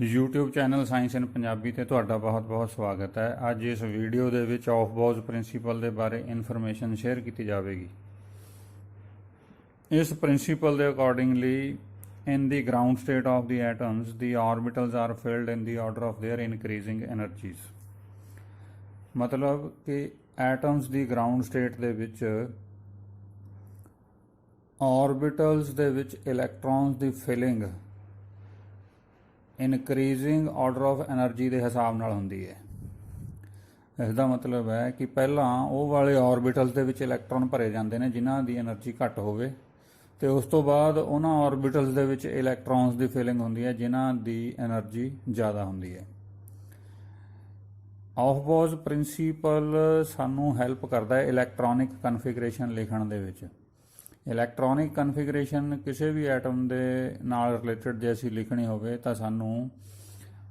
YouTube channel science ਇਨ ਪੰਜਾਬੀ ਤੇ ਤੁਹਾਡਾ ਬਹੁਤ-ਬਹੁਤ ਸਵਾਗਤ ਹੈ। ਅੱਜ ਇਸ ਵੀਡੀਓ ਦੇ ਵਿੱਚ ਆਫ-ਬੋਜ਼ ਪ੍ਰਿੰਸੀਪਲ ਦੇ ਬਾਰੇ ਇਨਫੋਰਮੇਸ਼ਨ ਸ਼ੇਅਰ ਕੀਤੀ ਜਾਵੇਗੀ। ਇਸ ਪ੍ਰਿੰਸੀਪਲ ਦੇ accordingly in the ground state of the atoms the orbitals are filled in the order of their increasing energies। मतलब कि ਐਟਮਸ ਦੀ ਗਰਾਊਂਡ ਸਟੇਟ ਦੇ ਵਿੱਚ ਆਰਬਿਟਲਸ ਦੇ ਵਿੱਚ ਇਲੈਕਟ੍ਰੋਨਸ ਦੀ filling increasing order of energy ਦੇ ਹਿਸਾਬ ਨਾਲ ਹੁੰਦੀ ਹੈ। ਇਸ ਦਾ ਮਤਲਬ ਹੈ ਕਿ ਪਹਿਲਾਂ ਉਹ ਵਾਲੇ ਆਰਬਿਟਲਸ ਦੇ ਵਿੱਚ ਇਲੈਕਟ੍ਰੋਨ ਭਰੇ ਜਾਂਦੇ ਨੇ ਜਿਨ੍ਹਾਂ ਦੀ ਐਨਰਜੀ ਘੱਟ ਹੋਵੇ, ਤੇ ਉਸ ਤੋਂ ਬਾਅਦ ਉਹਨਾਂ ਆਰਬਿਟਲਸ ਦੇ ਵਿੱਚ ਇਲੈਕਟ੍ਰੋਨਸ ਦੀ ਫਿਲਿੰਗ ਹੁੰਦੀ ਹੈ ਜਿਨ੍ਹਾਂ ਦੀ ਐਨਰਜੀ ਜ਼ਿਆਦਾ ਹੁੰਦੀ ਹੈ। ਆਫ-ਬੋਜ਼ ਪ੍ਰਿੰਸੀਪਲ ਸਾਨੂੰ ਹੈਲਪ ਕਰਦਾ ਹੈ ਇਲੈਕਟ੍ਰੋਨਿਕ ਕਨਫੀਗਰੇਸ਼ਨ ਲਿਖਣ ਦੇ ਵਿੱਚ। ਇਲੈਕਟ੍ਰੋਨਿਕ ਕਨਫੀਗਰੇਸ਼ਨ ਕਿਸੇ ਵੀ ਐਟਮ ਦੇ ਨਾਲ ਰਿਲੇਟਡ ਜੇ ਅਸੀਂ ਲਿਖਣੀ ਹੋਵੇ ਤਾਂ ਸਾਨੂੰ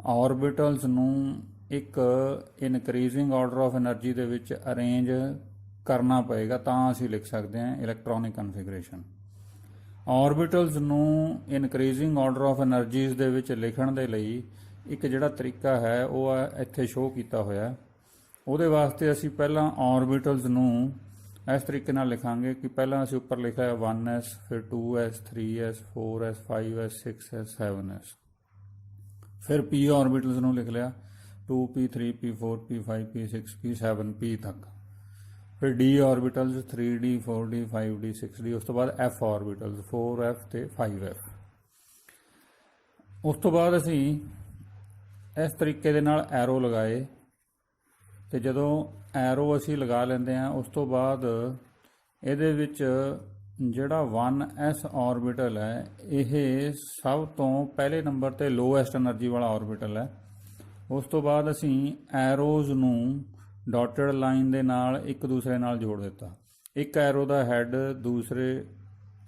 ਆਰਬਿਟਲਸ ਨੂੰ ਇੱਕ ਇਨਕਰੀਜ਼ਿੰਗ ਆਰਡਰ ਆਫ ਐਨਰਜੀ ਦੇ ਵਿੱਚ ਅਰੇਂਜ ਕਰਨਾ ਪਏਗਾ, ਤਾਂ ਅਸੀਂ ਲਿਖ ਸਕਦੇ ਹਾਂ ਇਲੈਕਟ੍ਰੋਨਿਕ ਕਨਫੀਗਰੇਸ਼ਨ। ਆਰਬਿਟਲਸ ਨੂੰ ਇਨਕਰੀਜ਼ਿੰਗ ਆਰਡਰ ਆਫ ਐਨਰਜੀਜ਼ ਦੇ ਵਿੱਚ ਲਿਖਣ ਦੇ ਲਈ ਇੱਕ ਜਿਹੜਾ ਤਰੀਕਾ ਹੈ ਉਹ ਇੱਥੇ ਸ਼ੋਅ ਕੀਤਾ ਹੋਇਆ। ਉਹਦੇ ਵਾਸਤੇ ਅਸੀਂ ਪਹਿਲਾਂ ਆਰਬਿਟਲਸ ਨੂੰ ਇਸ ਤਰੀਕੇ ਨਾਲ ਲਿਖਾਂਗੇ ਕਿ ਪਹਿਲਾਂ ਅਸੀਂ ਉੱਪਰ ਲਿਖਿਆ 1s, ਫਿਰ 2s, 3s, 4s, 5s, 6s, 7s, ਫਿਰ p ਆਰਬਿਟਲਸ ਨੂੰ ਲਿਖ ਲਿਆ 2p, 3p, 4p, 5p, 6p, 7p ਤੱਕ, ਫਿਰ d ਆਰਬਿਟਲਸ 3d, 4d, 5d, 6d, ਉਸ ਤੋਂ ਬਾਅਦ f ਆਰਬਿਟਲਸ 4f ਤੇ 5f। ਉਸ ਤੋਂ ਬਾਅਦ ਅਸੀਂ ਇਸ ਤਰੀਕੇ ਦੇ ਨਾਲ ਐਰੋ ਲਗਾਏ, ਤੇ ਜਦੋਂ ਐਰੋ ਅਸੀਂ ਲਗਾ ਲੈਂਦੇ ਹਾਂ ਉਸ ਤੋਂ ਬਾਅਦ ਇਹਦੇ ਵਿੱਚ ਜਿਹੜਾ 1s ਆਰਬਿਟਲ ਹੈ ਇਹ ਸਭ ਤੋਂ ਪਹਿਲੇ ਨੰਬਰ ਤੇ ਲੋਐਸਟ એનર્ਜੀ ਵਾਲਾ ਆਰਬਿਟਲ ਹੈ। ਉਸ ਤੋਂ ਬਾਅਦ ਅਸੀਂ ਐਰੋਜ਼ ਨੂੰ ਡਾਟਡ ਲਾਈਨ ਦੇ ਨਾਲ ਇੱਕ ਦੂਸਰੇ ਨਾਲ ਜੋੜ ਦਿੱਤਾ। ਇੱਕ ਐਰੋ ਦਾ ਹੈਡ ਦੂਸਰੇ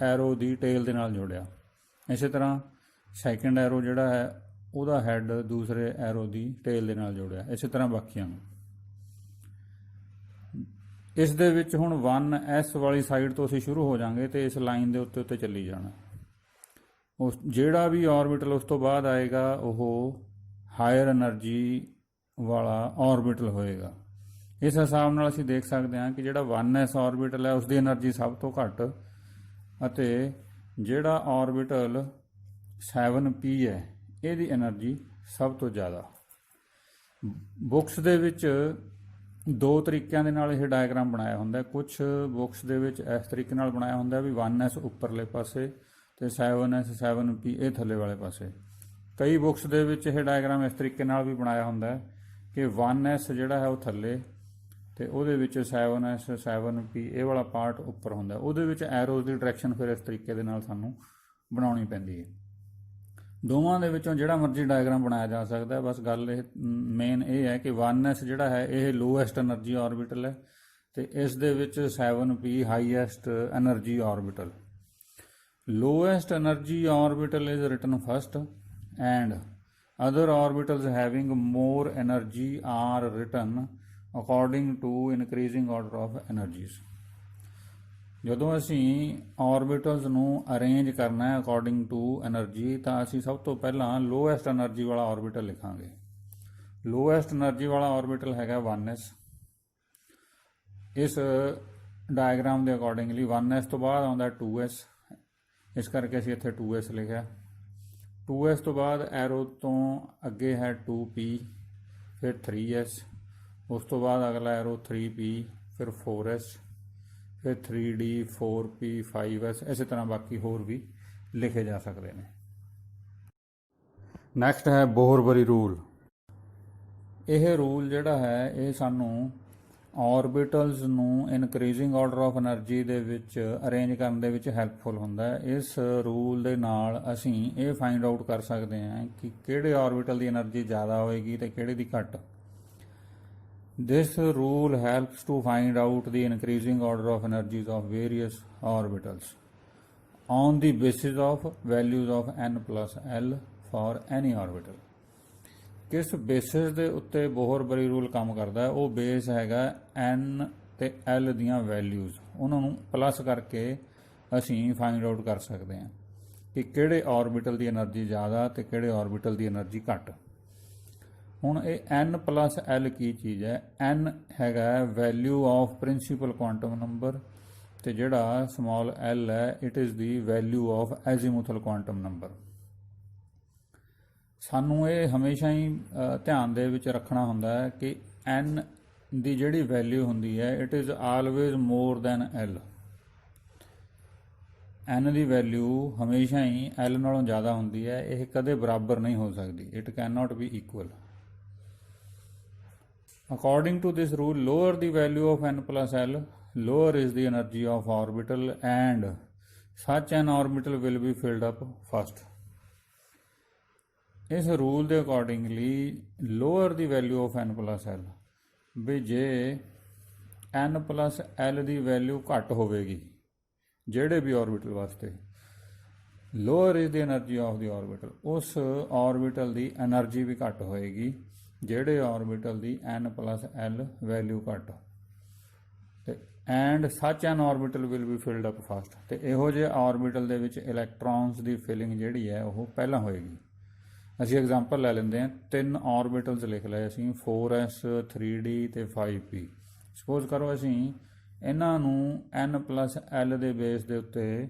ਐਰੋ ਦੀ ਟੇਲ ਦੇ ਨਾਲ ਜੋੜਿਆ। ਇਸੇ ਤਰ੍ਹਾਂ ਸੈਕਿੰਡ ਐਰੋ ਜਿਹੜਾ ਹੈ ਉਹਦਾ ਹੈਡ ਦੂਸਰੇ ਐਰੋ ਦੀ ਟੇਲ ਦੇ ਨਾਲ ਜੋੜਿਆ। ਇਸੇ ਤਰ੍ਹਾਂ ਬਾਕੀਆਂ ਨੂੰ। ਇਸ ਦੇ ਵਿੱਚ ਹੁਣ 1s ਵਾਲੀ ਸਾਈਡ ਤੋਂ ਅਸੀਂ ਸ਼ੁਰੂ ਹੋ ਜਾਵਾਂਗੇ ਤੇ ਇਸ ਲਾਈਨ ਦੇ ਉੱਤੇ ਚੱਲੀ ਜਾਣਾ। ਉਸ ਜਿਹੜਾ ਵੀ ਆਰਬਿਟਲ ਉਸ ਤੋਂ ਬਾਅਦ ਆਏਗਾ ਉਹ ਹਾਇਰ એનર્ਜੀ ਵਾਲਾ ਆਰਬਿਟਲ ਹੋਏਗਾ। ਇਸ ਹਿਸਾਬ ਨਾਲ ਅਸੀਂ ਦੇਖ ਸਕਦੇ ਹਾਂ ਕਿ ਜਿਹੜਾ 1s ਆਰਬਿਟਲ ਹੈ ਉਸ ਦੀ એનર્ਜੀ ਸਭ ਤੋਂ ਘੱਟ, ਅਤੇ ਜਿਹੜਾ ਆਰਬਿਟਲ 7p ਹੈ ਇਹਦੀ એનર્ਜੀ ਸਭ ਤੋਂ ਜ਼ਿਆਦਾ। ਬੁੱਕਸ ਦੇ ਵਿੱਚ ਦੋ ਤਰੀਕਿਆਂ ਦੇ ਨਾਲ ਇਹ ਡਾਇਗਰਾਮ ਬਣਾਇਆ ਹੁੰਦਾ। ਕੁਝ ਬੁੱਕਸ ਦੇ ਵਿੱਚ ਇਸ ਤਰੀਕੇ ਨਾਲ ਬਣਾਇਆ ਹੁੰਦਾ ਵੀ 1s ਉੱਪਰਲੇ ਪਾਸੇ ਤੇ 7s 7p ਇਹ ਥੱਲੇ ਵਾਲੇ ਪਾਸੇ। ਕਈ ਬੁੱਕਸ ਦੇ ਵਿੱਚ ਇਹ ਡਾਇਗਰਾਮ ਇਸ ਤਰੀਕੇ ਨਾਲ ਵੀ ਬਣਾਇਆ ਹੁੰਦਾ ਕਿ 1s ਜਿਹੜਾ ਹੈ ਉਹ ਥੱਲੇ ਤੇ ਉਹਦੇ ਵਿੱਚ 7s 7p ਇਹ ਵਾਲਾ ਪਾਰਟ ਉੱਪਰ ਹੁੰਦਾ। ਉਹਦੇ ਵਿੱਚ ਐਰੋਜ਼ ਦੀ ਡਾਇਰੈਕਸ਼ਨ ਫਿਰ ਇਸ ਤਰੀਕੇ ਦੇ ਨਾਲ ਸਾਨੂੰ ਬਣਾਉਣੀ ਪੈਂਦੀ ਹੈ। ਦੋਵਾਂ ਦੇ ਵਿੱਚੋਂ ਜਿਹੜਾ ਮਰਜ਼ੀ ਡਾਇਗਰਾਮ ਬਣਾਇਆ ਜਾ ਸਕਦਾ। ਬਸ ਗੱਲ ਇਹ ਮੇਨ ਇਹ ਹੈ ਕਿ 1s ਜਿਹੜਾ ਹੈ ਇਹ ਲੋਐਸਟ એનર્ਜੀ ਆਰਬਿਟਲ ਹੈ ਤੇ ਇਸ ਦੇ ਵਿੱਚ 7p highest energy orbital. Lowest energy orbital is written first and other orbitals having more energy are written according to increasing order of energies. ਜਦੋਂ ਅਸੀਂ ਆਰਬਿਟਲਸ ਨੂੰ ਅਰੇਂਜ ਕਰਨਾ ਹੈ ਅਕੋਰਡਿੰਗ ਟੂ ਐਨਰਜੀ ਤਾਂ ਅਸੀਂ ਸਭ ਤੋਂ ਪਹਿਲਾਂ ਲੋਐਸਟ એનર્ਜੀ ਵਾਲਾ ਆਰਬਿਟਲ ਲਿਖਾਂਗੇ। ਲੋਐਸਟ એનર્ਜੀ ਵਾਲਾ ਆਰਬਿਟਲ ਹੈਗਾ 1s। ਇਸ ਡਾਇਗਰਾਮ ਦੇ ਅਕੋਰਡਿੰਗਲੀ 1s ਤੋਂ ਬਾਅਦ ਆਉਂਦਾ 2s, ਇਸ ਕਰਕੇ ਅਸੀਂ ਇੱਥੇ 2s ਲਿਖਿਆ। 2s ਤੋਂ ਬਾਅਦ ਐਰੋ ਤੋਂ ਅੱਗੇ ਹੈ 2p, ਫਿਰ 3s, ਉਸ ਤੋਂ ਬਾਅਦ ਅਗਲਾ ਐਰੋ 3p, ਫਿਰ 4s, ਫਿਰ 3d, 4p, 5s, ਇਸੇ ਤਰ੍ਹਾਂ ਬਾਕੀ ਹੋਰ ਵੀ ਲਿਖੇ ਜਾ ਸਕਦੇ ਨੇ। ਨੈਕਸਟ ਹੈ ਬੋਹਰ-ਬਰੀ ਰੂਲ। ਇਹ ਰੂਲ ਜਿਹੜਾ ਹੈ ਇਹ ਸਾਨੂੰ ਆਰਬਿਟਲਸ ਨੂੰ ਇਨਕਰੀਜ਼ਿੰਗ ਆਰਡਰ ਆਫ ਐਨਰਜੀ ਦੇ ਵਿੱਚ ਅਰੇਂਜ ਕਰਨ ਦੇ ਵਿੱਚ ਹੈਲਪਫੁਲ ਹੁੰਦਾ ਹੈ। ਇਸ ਰੂਲ ਦੇ ਨਾਲ ਅਸੀਂ ਇਹ ਫਾਈਂਡ ਆਊਟ ਕਰ ਸਕਦੇ ਹਾਂ ਕਿ ਕਿਹੜੇ ਆਰਬਿਟਲ ਦੀ ਐਨਰਜੀ ਜ਼ਿਆਦਾ ਹੋਏਗੀ ਤੇ ਕਿਹੜੇ ਦੀ ਘੱਟ। This rule helps to find out the increasing order of energies of various orbitals on the basis of values of n plus L for any orbital। ਕਿਸ ਬੇਸਿਸ ਦੇ ਉੱਤੇ ਬੋਹਰ-ਬਰੀ ਰੂਲ ਕੰਮ ਕਰਦਾ ਹੈ? ਉਹ ਬੇਸ ਹੈਗਾ n ਤੇ L ਦੀਆਂ ਵੈਲਿਊਜ਼, ਉਹਨਾਂ ਨੂੰ ਪਲੱਸ ਕਰਕੇ ਅਸੀਂ ਫਾਈਂਡ ਆਊਟ ਕਰ ਸਕਦੇ ਹਾਂ। ਕਿ ਕਿਹੜੇ ਆਰਬਿਟਲ ਦੀ એનર્ਜੀ ਜ਼ਿਆਦਾ ਤੇ ਕਿਹੜੇ ਆਰਬਿਟਲ ਦੀ એનર્ਜੀ ਘੱਟ। ਹੁਣ ਇਹ n+l ਕੀ ਚੀਜ਼ ਹੈ? n ਹੈਗਾ value of principal quantum number, ਤੇ ਜਿਹੜਾ ਸਮਾਲ l ਹੈ it is the value of azimuthal quantum number. ਸਾਨੂੰ ਇਹ ਹਮੇਸ਼ਾ ਹੀ ਧਿਆਨ ਦੇ ਵਿੱਚ ਰੱਖਣਾ ਹੁੰਦਾ ਹੈ ਕਿ n ਦੀ ਜਿਹੜੀ ਵੈਲਿਊ ਹੁੰਦੀ ਹੈ it is always more than l। n the value ਹਮੇਸ਼ਾ ਹੀ l ਨਾਲੋਂ ਜ਼ਿਆਦਾ ਹੁੰਦੀ ਹੈ, ਇਹ ਕਦੇ ਬਰਾਬਰ ਨਹੀਂ ਹੋ ਸਕਦੀ। It can not be equal. According to this rule, lower the value of n+l, lower is the energy of orbital and such an orbital will be filled up first. ਇਸ ਰੂਲ ਦੇ accordingly lower the value of n+l, ਵੀ ਜੇ n+l ਦੀ value ਘੱਟ ਹੋਵੇਗੀ ਜਿਹੜੇ ਵੀ orbital ਵਾਸਤੇ, lower is the energy of the orbital, ਉਸ orbital ਦੀ energy ਵੀ ਘੱਟ ਹੋਏਗੀ ਜਿਹੜੇ ਆਰਬਿਟਲ ਦੀ n+l ਵੈਲਿਊ ਘੱਟ। ਤੇ and such an orbital will be filled up first, ਤੇ ਇਹੋ ਜਿਹੇ ਆਰਬਿਟਲ ਦੇ ਵਿੱਚ ਇਲੈਕਟ੍ਰੋਨਸ ਦੀ ਫਿਲਿੰਗ ਜਿਹੜੀ ਹੈ ਉਹ ਪਹਿਲਾਂ ਹੋਏਗੀ। ਅਸੀਂ ਐਗਜ਼ਾਮਪਲ ਲੈ ਲੈਂਦੇ ਹਾਂ, 3 ਆਰਬਿਟਲਸ ਲਿਖ ਲਏ ਅਸੀਂ, 4s 3d ਤੇ 5p। ਸਪੋਜ਼ ਕਰੋ ਅਸੀਂ ਇਹਨਾਂ ਨੂੰ n+l ਦੇ ਬੇਸ ਦੇ ਉੱਤੇ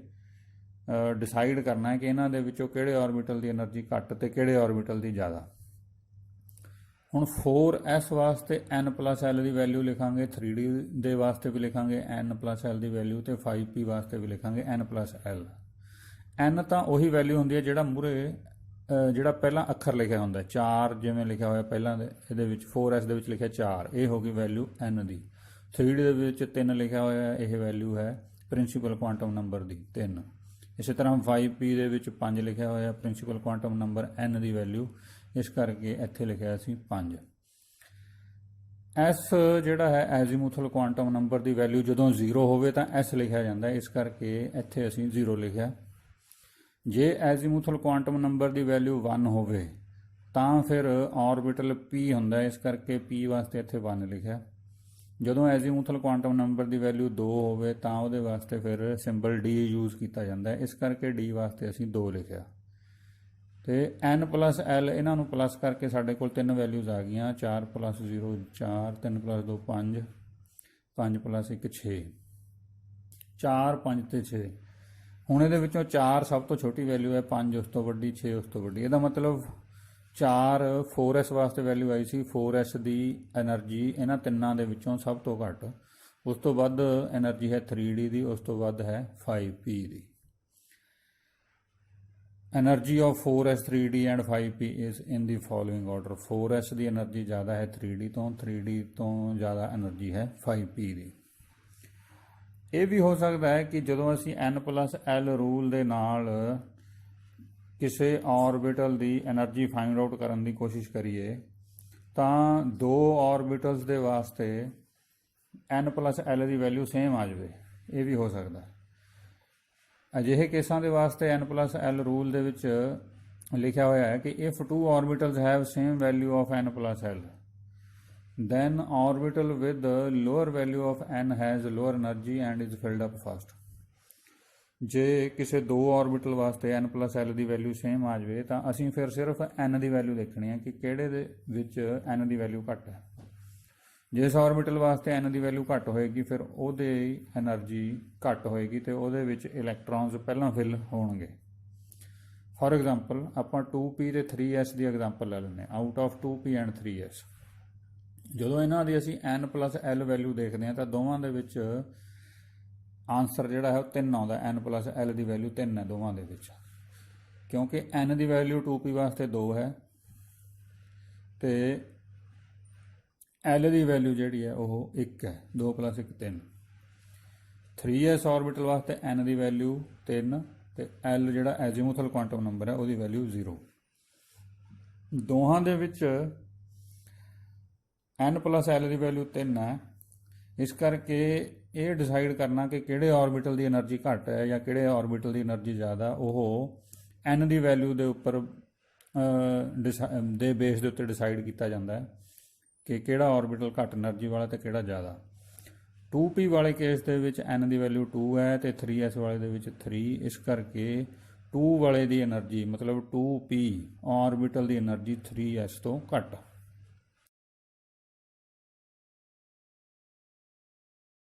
ਡਿਸਾਈਡ ਕਰਨਾ ਹੈ ਕਿ ਇਹਨਾਂ ਦੇ ਵਿੱਚੋਂ ਕਿਹੜੇ ਆਰਬਿਟਲ ਦੀ એનર્ਜੀ ਘੱਟ ਤੇ ਕਿਹੜੇ ਆਰਬਿਟਲ ਦੀ ਜ਼ਿਆਦਾ। ਹੁਣ 4s ਵਾਸਤੇ n+l ਦੀ ਵੈਲਿਊ ਲਿਖਾਂਗੇ, 3d ਦੇ ਵਾਸਤੇ ਵੀ ਲਿਖਾਂਗੇ n+l ਦੀ ਵੈਲਿਊ, ਤੇ 5p ਵਾਸਤੇ ਵੀ ਲਿਖਾਂਗੇ n+l। n ਤਾਂ ਉਹੀ ਵੈਲਿਊ ਹੁੰਦੀ ਹੈ ਜਿਹੜਾ ਮੂਹਰੇ ਜਿਹੜਾ ਪਹਿਲਾਂ ਅੱਖਰ ਲਿਖਿਆ ਹੁੰਦਾ, 4 ਜਿਵੇਂ ਲਿਖਿਆ ਹੋਇਆ ਪਹਿਲਾਂ ਦੇ ਇਹਦੇ ਵਿੱਚ 4s ਦੇ ਵਿੱਚ ਲਿਖਿਆ 4, ਇਹ ਹੋ ਗਈ ਵੈਲਿਊ n ਦੀ। 3d ਦੇ ਵਿੱਚ 3 ਲਿਖਿਆ ਹੋਇਆ, ਇਹ ਵੈਲਿਊ ਹੈ ਪ੍ਰਿੰਸੀਪਲ ਕੁਆਂਟਮ ਨੰਬਰ ਦੀ 3। ਇਸੇ ਤਰ੍ਹਾਂ 5p ਦੇ ਵਿੱਚ 5 ਲਿਖਿਆ ਹੋਇਆ ਪ੍ਰਿੰਸੀਪਲ ਕੁਆਂਟਮ ਨੰਬਰ n ਦੀ ਵੈਲਿਊ, ਇਸ ਕਰਕੇ ਇੱਥੇ ਲਿਖਿਆ ਸੀ 5। s ਜਿਹੜਾ ਹੈ ਐਜ਼ੀਮੂਥਲ ਕੁਆਂਟਮ ਨੰਬਰ ਦੀ ਵੈਲਿਊ ਜਦੋਂ 0 ਹੋਵੇ ਤਾਂ s ਲਿਖਿਆ ਜਾਂਦਾ, ਇਸ ਕਰਕੇ ਇੱਥੇ ਅਸੀਂ 0 ਲਿਖਿਆ। ਜੇ ਐਜ਼ੀਮੂਥਲ ਕੁਆਂਟਮ ਨੰਬਰ ਦੀ ਵੈਲਿਊ 1 ਹੋਵੇ ਤਾਂ ਫਿਰ ਆਰਬਿਟਲ p ਹੁੰਦਾ, ਇਸ ਕਰਕੇ p ਵਾਸਤੇ ਇੱਥੇ 1 ਲਿਖਿਆ। ਜਦੋਂ ਐਜ਼ੀਮੂਥਲ ਕੁਆਂਟਮ ਨੰਬਰ ਦੀ ਵੈਲਿਊ 2 ਹੋਵੇ ਤਾਂ ਉਹਦੇ ਵਾਸਤੇ ਫਿਰ ਸਿੰਬਲ d ਯੂਜ਼ ਕੀਤਾ ਜਾਂਦਾ, ਇਸ ਕਰਕੇ d ਵਾਸਤੇ ਅਸੀਂ 2 ਲਿਖਿਆ। ਤੇ n+l ਇਹਨਾਂ ਨੂੰ ਪਲੱਸ ਕਰਕੇ ਸਾਡੇ ਕੋਲ 3 ਵੈਲਿਊਜ਼ ਆ ਗਈਆਂ, 4 + 0 4, 3 + 2 5, 5 + 1 6, 4 5 ਤੇ 6। ਹੁਣ ਇਹਦੇ ਵਿੱਚੋਂ 4 ਸਭ ਤੋਂ ਛੋਟੀ ਵੈਲਿਊ ਹੈ, 5 ਉਸ ਤੋਂ ਵੱਡੀ, 6 ਉਸ ਤੋਂ ਵੱਡੀ। ਇਹਦਾ ਮਤਲਬ 4 4s ਵਾਸਤੇ ਵੈਲਿਊ ਆਈ ਸੀ, 4s ਦੀ એનર્ਜੀ ਇਹਨਾਂ ਤਿੰਨਾਂ ਦੇ ਵਿੱਚੋਂ ਸਭ ਤੋਂ ਘੱਟ। ਉਸ ਤੋਂ ਵੱਧ એનર્ਜੀ ਹੈ 3d ਦੀ, ਉਸ ਤੋਂ ਵੱਧ ਹੈ 5p the. Energy of 4s 3d and 5p is in the following order. 4s the energy ਜ਼ਿਆਦਾ ਹੈ 3d ਤੋਂ, 3d ਤੋਂ ਜ਼ਿਆਦਾ એનર્ਜੀ ਹੈ 5p ਦੀ। ਇਹ ਵੀ ਹੋ ਸਕਦਾ ਹੈ ਕਿ ਜਦੋਂ ਅਸੀਂ n+l ਰੂਲ ਦੇ ਨਾਲ ਕਿਸੇ ਆਰਬਿਟਲ ਦੀ એનર્ਜੀ ਫਾਈਂਡ ਆਊਟ ਕਰਨ ਦੀ ਕੋਸ਼ਿਸ਼ ਕਰੀਏ ਤਾਂ 2 ਆਰਬਿਟਲਸ ਦੇ ਵਾਸਤੇ n+l ਦੀ ਵੈਲਿਊ ਸੇਮ ਆ ਜਾਵੇ, ਇਹ ਵੀ ਹੋ ਸਕਦਾ ਹੈ। ਅਜਿਹੇ ਕੇਸਾਂ ਦੇ ਵਾਸਤੇ n+l ਰੂਲ ਦੇ ਵਿੱਚ ਲਿਖਿਆ ਹੋਇਆ ਹੈ ਕਿ if 2 orbitals have same value of n+l then orbital with the lower value of n has lower energy and is filled up first। ਜੇ ਕਿਸੇ 2 ਆਰਬਿਟਲ ਵਾਸਤੇ n+l ਦੀ ਵੈਲਿਊ ਸੇਮ ਆ ਜਾਵੇ ਤਾਂ ਅਸੀਂ ਫਿਰ ਸਿਰਫ n ਦੀ ਵੈਲਿਊ ਦੇਖਣੀ ਹੈ ਕਿ ਕਿਹੜੇ ਦੇ ਵਿੱਚ n ਦੀ ਵੈਲਿਊ ਘੱਟ ਹੈ। ਜਿਸ ਆਰਬਿਟਲ ਵਾਸਤੇ n ਦੀ ਵੈਲਿਊ ਘੱਟ ਹੋਏਗੀ ਫਿਰ ਉਹਦੇ એનર્ਜੀ ਘੱਟ ਹੋਏਗੀ ਤੇ ਉਹਦੇ ਵਿੱਚ ਇਲੈਕਟ੍ਰੋਨਸ ਪਹਿਲਾਂ ਫਿਲ ਹੋਣਗੇ। ਫॉर ਐਗਜ਼ਾਮਪਲ ਆਪਾਂ 2p ਤੇ 3s ਦੀ ਐਗਜ਼ਾਮਪਲ ਲੈ ਲੈਂਦੇ ਹਾਂ। Out of 2p and 3s ਜਦੋਂ ਇਹਨਾਂ ਦੀ ਅਸੀਂ n+l ਵੈਲਿਊ ਦੇਖਦੇ ਹਾਂ ਤਾਂ ਦੋਵਾਂ ਦੇ ਵਿੱਚ ਆਨਸਰ ਜਿਹੜਾ ਹੈ ਉਹ 3 ਆਉਂਦਾ। n+l ਦੀ ਵੈਲਿਊ 3 ਹੈ ਦੋਵਾਂ ਦੇ ਵਿੱਚ, ਕਿਉਂਕਿ n ਦੀ ਵੈਲਿਊ 2p ਵਾਸਤੇ 2 ਹੈ ਤੇ l ਦੀ ਵੈਲਿਊ ਜਿਹੜੀ ਹੈ ਉਹ 1 ਹੈ, 2 + 1 3। 3s ਆਰਬਿਟਲ ਵਾਸਤੇ n ਦੀ ਵੈਲਿਊ 3 ਤੇ l ਜਿਹੜਾ ਐਜ਼ੀਮੂਥਲ ਕੁਆਂਟਮ ਨੰਬਰ ਹੈ ਉਹਦੀ ਵੈਲਿਊ 0। ਦੋਹਾਂ ਦੇ ਵਿੱਚ n+l ਦੀ ਵੈਲਿਊ 3 ਹੈ, ਇਸ ਕਰਕੇ ਇਹ ਡਿਸਾਈਡ ਕਰਨਾ ਕਿ ਕਿਹੜੇ ਆਰਬਿਟਲ ਦੀ એનર્ਜੀ ਘੱਟ ਹੈ ਜਾਂ ਕਿਹੜੇ ਆਰਬਿਟਲ ਦੀ એનર્ਜੀ ਜ਼ਿਆਦਾ, ਉਹ n ਦੀ ਵੈਲਿਊ ਦੇ ਉੱਪਰ ਦੇ ਬੇਸ ਦੇ ਉੱਤੇ ਡਿਸਾਈਡ ਕੀਤਾ ਜਾਂਦਾ ਹੈ ਕਿ ਕਿਹੜਾ ਆਰਬਿਟਲ ਘੱਟ એનર્ਜੀ ਵਾਲਾ ਤੇ ਕਿਹੜਾ ਜ਼ਿਆਦਾ। 2p ਵਾਲੇ ਕੇਸ ਦੇ ਵਿੱਚ n ਦੀ ਵੈਲਿਊ 2 ਹੈ ਤੇ 3s ਵਾਲੇ ਦੇ ਵਿੱਚ 3, ਇਸ ਕਰਕੇ 2 ਵਾਲੇ ਦੀ એનર્ਜੀ ਮਤਲਬ 2p ਆਰਬਿਟਲ ਦੀ એનર્ਜੀ 3s ਤੋਂ ਘੱਟ।